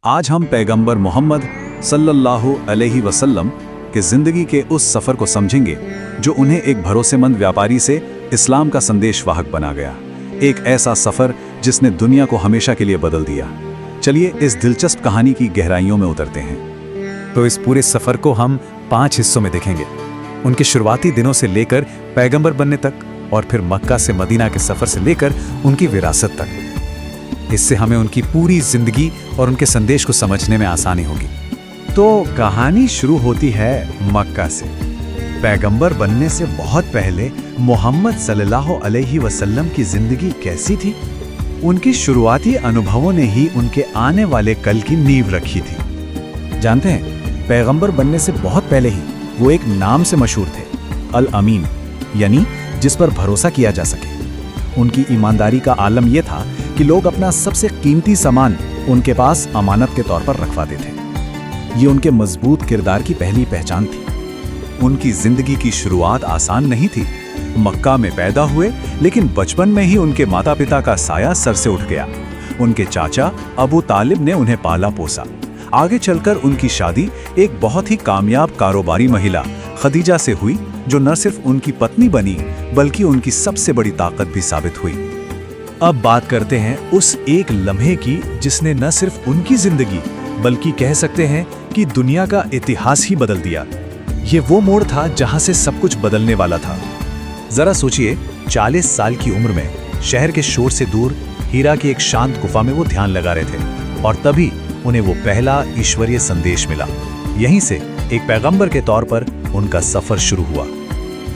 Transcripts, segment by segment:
आज हम पैगंबर मोहम्मद सल्लल्लाहु अलैहि वसल्लम के ज़िंदगी के उस सफ़र को समझेंगे जो उन्हें एक भरोसेमंद व्यापारी से इस्लाम का संदेशवाहक बना गया। एक ऐसा सफ़र जिसने दुनिया को हमेशा के लिए बदल दिया। चलिए इस दिलचस्प कहानी की गहराइयों में उतरते हैं। तो इस पूरे सफ़र को हम 5 हिस्सों में देखेंगे, उनके शुरुआती दिनों से लेकर पैगंबर बनने तक, और फिर मक्का से मदीना के सफ़र से लेकर उनकी विरासत तक। इससे हमें उनकी पूरी जिंदगी और उनके संदेश को समझने में आसानी होगी। तो कहानी शुरू होती है मक्का से। पैगंबर बनने से बहुत पहले मोहम्मद सल्लल्लाहु अलैहि वसल्लम की जिंदगी कैसी थी? उनकी शुरुआती अनुभवों ने ही उनके आने वाले कल की नींव रखी थी। जानते हैं, पैगंबर बनने से बहुत पहले ही वो एक नाम से मशहूर थे, अल अमीन, यानी जिस पर भरोसा किया जा सके। उनकी ईमानदारी का आलम यह था कि लोग अपना सबसे कीमती सामान उनके पास अमानत के तौर पर रखवाते थे। ये उनके मजबूत किरदार की पहली पहचान थी। उनकी जिंदगी की शुरुआत आसान नहीं थी। मक्का में पैदा हुए, लेकिन बचपन में ही उनके माता पिता का साया सर से उठ गया। उनके चाचा अबू तालिब ने उन्हें पाला पोसा। आगे चलकर उनकी शादी एक बहुत ही कामयाब कारोबारी महिला खदीजा से हुई, जो न सिर्फ उनकी पत्नी बनी बल्कि उनकी सबसे बड़ी ताकत भी साबित हुई। अब बात करते हैं उस एक लम्हे की जिसने न सिर्फ उनकी जिंदगी बल्कि कह सकते हैं कि दुनिया का इतिहास ही बदल दिया। ये वो मोड़ था जहां से सब कुछ बदलने वाला था। जरा सोचिए, 40 साल की उम्र में शहर के शोर से दूर हीरा की एक शांत गुफा में वो ध्यान लगा रहे थे, और तभी उन्हें वो पहला ईश्वरीय संदेश मिला। यहीं से एक पैगंबर के तौर पर उनका सफर शुरू हुआ।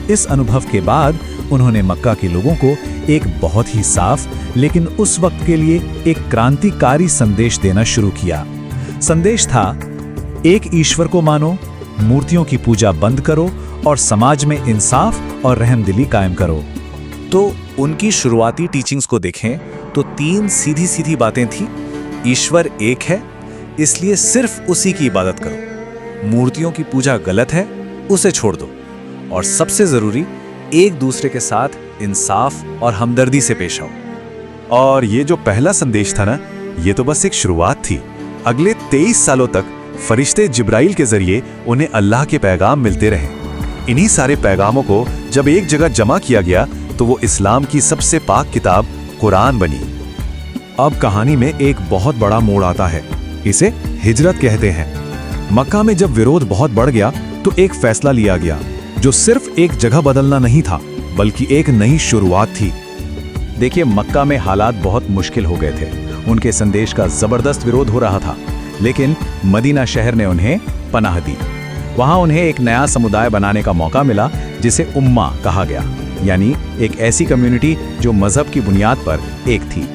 इस अनुभव के बाद उन्होंने मक्का के लोगों को एक बहुत ही साफ लेकिन उस वक्त के लिए एक क्रांतिकारी संदेश देना शुरू किया। संदेश था, एक ईश्वर को मानो, मूर्तियों की पूजा बंद करो और समाज में इंसाफ और रहमदिली कायम करो। तो उनकी शुरुआती टीचिंग्स को देखें तो 3 सीधी सीधी बातें थी। ईश्वर एक है, इसलिए सिर्फ उसी की इबादत करो। मूर्तियों की पूजा गलत है, उसे छोड़ दो। और सबसे जरूरी, एक दूसरे के साथ इंसाफ और हमदर्दी से पेश आओ। और ये जो पहला संदेश था ना, ये तो बस एक शुरुआत थी। अगले 23 सालों तक फरिश्ते जिब्राइल के जरिए उन्हें अल्लाह के पैगाम मिलते रहे। इन्हीं सारे पैगामों को जब एक जगह जमा किया गया तो वो इस्लाम की सबसे पाक किताब कुरान बनी। अब कहानी में एक बहुत बड़ा मोड़ आता है। इसे हिजरत कहते हैं। मक्का में जब विरोध बहुत बढ़ गया तो एक फैसला लिया गया, जो सिर्फ एक जगह बदलना नहीं था बल्कि एक नई शुरुआत थी। देखिए, मक्का में हालात बहुत मुश्किल हो गए थे। उनके संदेश का जबरदस्त विरोध हो रहा था, लेकिन मदीना शहर ने उन्हें पनाह दी। वहां उन्हें एक नया समुदाय बनाने का मौका मिला, जिसे उम्मा कहा गया, यानी एक ऐसी कम्युनिटी जो मजहब की बुनियाद पर एक थी।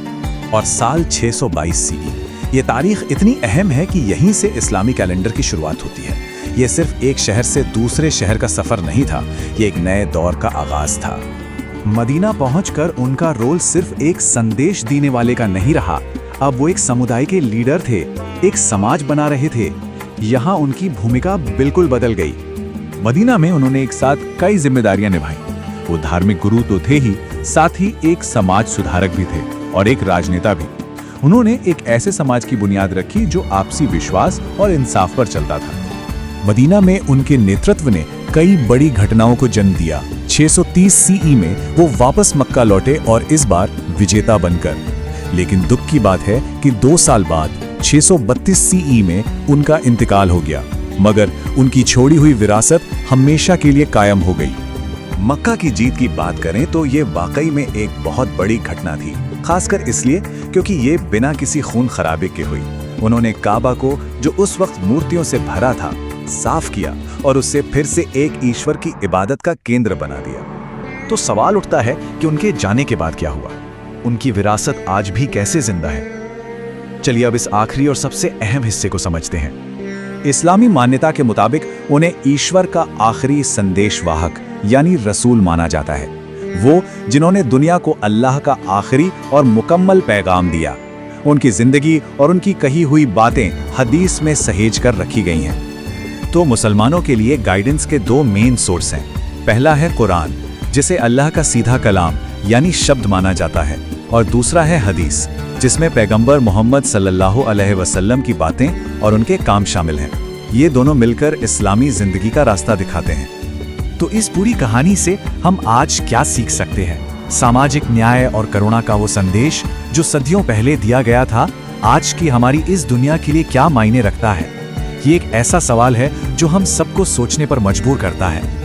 और साल 622 सीई, ये तारीख इतनी अहम है कि यहीं से इस्लामी कैलेंडर की शुरुआत होती है। ये सिर्फ एक शहर से दूसरे शहर का सफर नहीं था, ये एक नए दौर का आगाज था। मदीना पहुंचकर उनका रोल सिर्फ एक संदेश देने वाले का नहीं रहा। अब वो एक समुदाय के लीडर थे, एक समाज बना रहे थे। यहाँ उनकी भूमिका बिल्कुल बदल गई। मदीना में उन्होंने एक साथ कई जिम्मेदारियां निभाई। वो धार्मिक गुरु तो थे ही, साथ ही एक समाज सुधारक भी थे और एक राजनेता भी। उन्होंने एक ऐसे समाज की बुनियाद रखी जो आपसी विश्वास और इंसाफ पर चलता था। मदीना में उनके नेतृत्व ने कई बड़ी घटनाओं को जन्म दिया। 630 सीई में वो वापस मक्का लौटे, और इस बार विजेता बनकर। लेकिन दुख की बात है कि 2 साल बाद 632 सीई में उनका इंतकाल हो गया, मगर उनकी छोड़ी हुई विरासत हमेशा के लिए कायम हो गई। मक्का की जीत की बात करें तो ये वाकई में एक बहुत बड़ी घटना थी, खासकर इसलिए क्योंकि ये बिना किसी खून खराबे के हुई। उन्होंने काबा को, जो उस वक्त मूर्तियों से भरा था, साफ किया और उससे फिर से एक ईश्वर की इबादत का केंद्र बना दिया। तो सवाल उठता है कि उनके जाने के बाद क्या हुआ? उनकी विरासत आज भी कैसे जिंदा है? चलिए अब इस आखिरी और सबसे अहम हिस्से को समझते हैं। इस्लामी मान्यता के मुताबिक उन्हें ईश्वर का आखिरी संदेशवाहक यानी रसूल माना जाता है। वो जिन्होंने दुनिया को अल्लाह का आखिरी और मुकम्मल पैगाम दिया। उनकी जिंदगी और उनकी कही हुई बातें हदीस में सहेज कर रखी गई हैं। तो मुसलमानों के लिए गाइडेंस के 2 मेन सोर्स हैं। पहला है कुरान, जिसे अल्लाह का सीधा कलाम यानी शब्द माना जाता है, और दूसरा है हदीस, जिसमें पैगंबर मोहम्मद सल्लल्लाहु अलैहि वसल्लम की बातें और उनके काम शामिल हैं। ये दोनों मिलकर इस्लामी जिंदगी का रास्ता दिखाते हैं। तो इस पूरी कहानी से हम आज क्या सीख सकते हैं? सामाजिक न्याय और करुणा का वो संदेश जो सदियों पहले दिया गया था, आज की हमारी इस दुनिया के लिए क्या मायने रखता है? ये एक ऐसा सवाल है जो हम सबको सोचने पर मजबूर करता है।